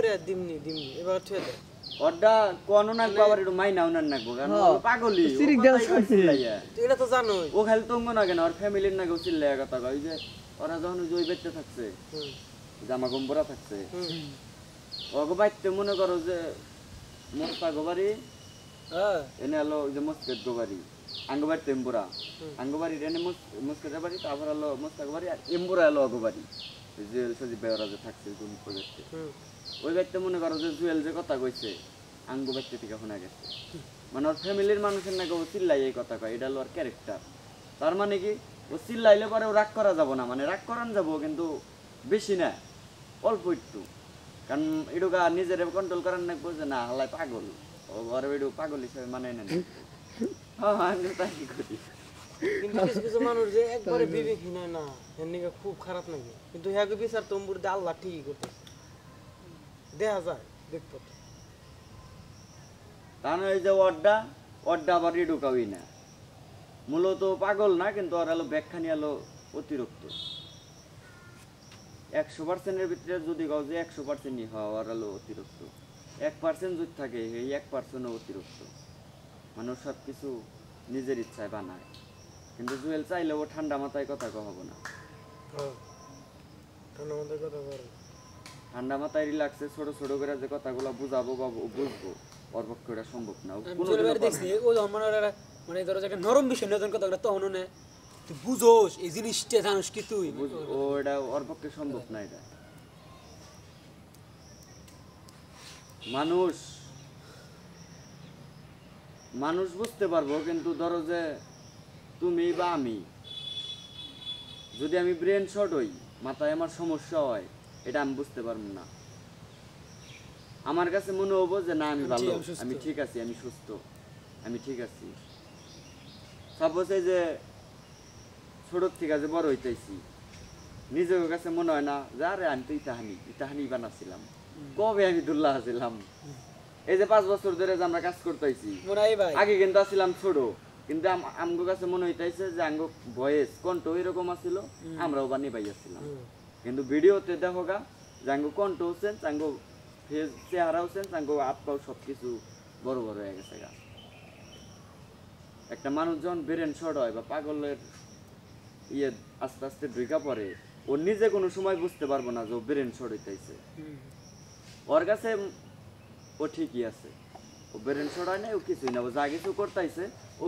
করে দিমনি এবার ছুঁয়ে দে ওটা কোন না বাবার একটু মাইনা উনার না গো কারণ ও পাগলি সিরিক ডান্স করছে এটা তো জানোই ও খালি তঙ্গ না কেন ওর ফ্যামিলির না গো চিল্লায়া কথা কই যে ওরা যখন ওই বেঁচে থাকছে জামা গম্বরা থাকছে ওগো বাইতে মনে করো যে মোস্তা গোবারি এনে হলো যে মস্কেট গোবারি আঙ্গবাড়ি তেম্বুরা আঙ্গবাড়ি এনে মস্কেট বাড়ি তারপর হলো মোস্তা গোবারি আর এম্বুরা হলো গোবারি জুয়েল সজি বেওরা যে থাকছে কোন প্রজেক্টে ওই বাইতে মনে করো যে জুয়েল যে কথা কইছে আঙ্গু বাইতে থেকে শোনা গেছে মানে ওর ফ্যামিলির মানুষের নাকি ও চিল্লাই এই কথা কয় এটা হলো ওর ক্যারেক্টার তার মানে কি ও চিল্লাইলে পরে ও রাগ করা যাব না মানে রাগ করান যাব কিন্তু বেশি না অল্প একটু কারণ এটুকা নিজের কন্ট্রোল করার নাকবো যে না হালাই পাগল ও ওর এটু পাগল হিসেবে মানে নেন হ্যাঁ আমি তাই করি কিন্তু কিছু কিছু মানুষ যে একবারে বিবেকহীন হয় না এর খুব খারাপ লাগে কিন্তু হ্যাঁ বিচার তম্বুর দিয়ে আল্লাহ ঠিকই করতেছে দেখা যায় দেখতো কারণ এই যে অড্ডা আবার ঢুকাবি না মূলত পাগল না কিন্তু ওর হলো ব্যাখ্যানি হলো অতিরিক্ত 100%-এর ভিতরে যদি কাউ যে 100%ই হয় ওর হলো অতিরিক্ত 1% যদি থাকে এই 1%ও অতিরিক্ত মানুষ সব কিছু নিজের ইচ্ছায় বানায় কিন্তু জুয়েল চাইলে ও ঠান্ডা মাথায় কথা কহবো না ঠান্ডা মাথায় রিল্যাক্সে ছোট ছোট করে যে কথাগুলো বুঝাবো বা বুঝবো ওর পক্ষে ওটা সম্ভব না মানে ধরো একটা নরম বিষয় নতুন কথাগুলো তখন তুই বুঝোস এই জিনিসটা জানোস কি তুই ও এটা ওর পক্ষে সম্ভব না এটা মানুষ বুঝতে পারবো কিন্তু ধরো যে তুমি বা আমি যদি আমি ব্রেন শর্ট হই মাথায় আমার সমস্যা হয় এটা আমি বুঝতে পারবো না আমার কাছে মনে হবো যে না আমি ভালো আমি ঠিক আছি আমি সুস্থ আমি ঠিক আছি সাপোজ এই যে ছোট থেকে যে বড় হইতেছি নিজের কাছে মনে হয় না যে আরে আমি তো ইতাহানি বানাচ্ছিলাম কবে আমি দুল্লাহ ছিলাম এই যে 5 বছর ধরে যে আমরা কাজ করতেছি আগে কিন্তু আসছিলাম ছোট কিন্তু আমগো কাছে মনে হইতাইছে যে আঙ্গো ভয়েস কণ্ঠ এরকম আছিল আমরাও বানিয়ে পাইয়াছিলাম কিন্তু ভিডিওতে দেখো গা যে আঙ্গো কণ্ঠ চেঞ্জ আঙ্গো ফেস চেহারাও চেঞ্জ আঙ্গো হাত পাও সবকিছু বড় বড় হয়ে গেছে গা একটা মানুষ যখন ব্রেন শর্ট হয় বা পাগলের ইয়ে আস্তে আস্তে ঢুকা পড়ে ও নিজে কোনো সময় বুঝতে পারবো না যে ও ব্রেন শর্ট হইতেছে ওর কাছে ও ঠিকই আছে ও ব্রেন শর্ট হয় না ও কিছুই না ও যা কিছু করতেছে ও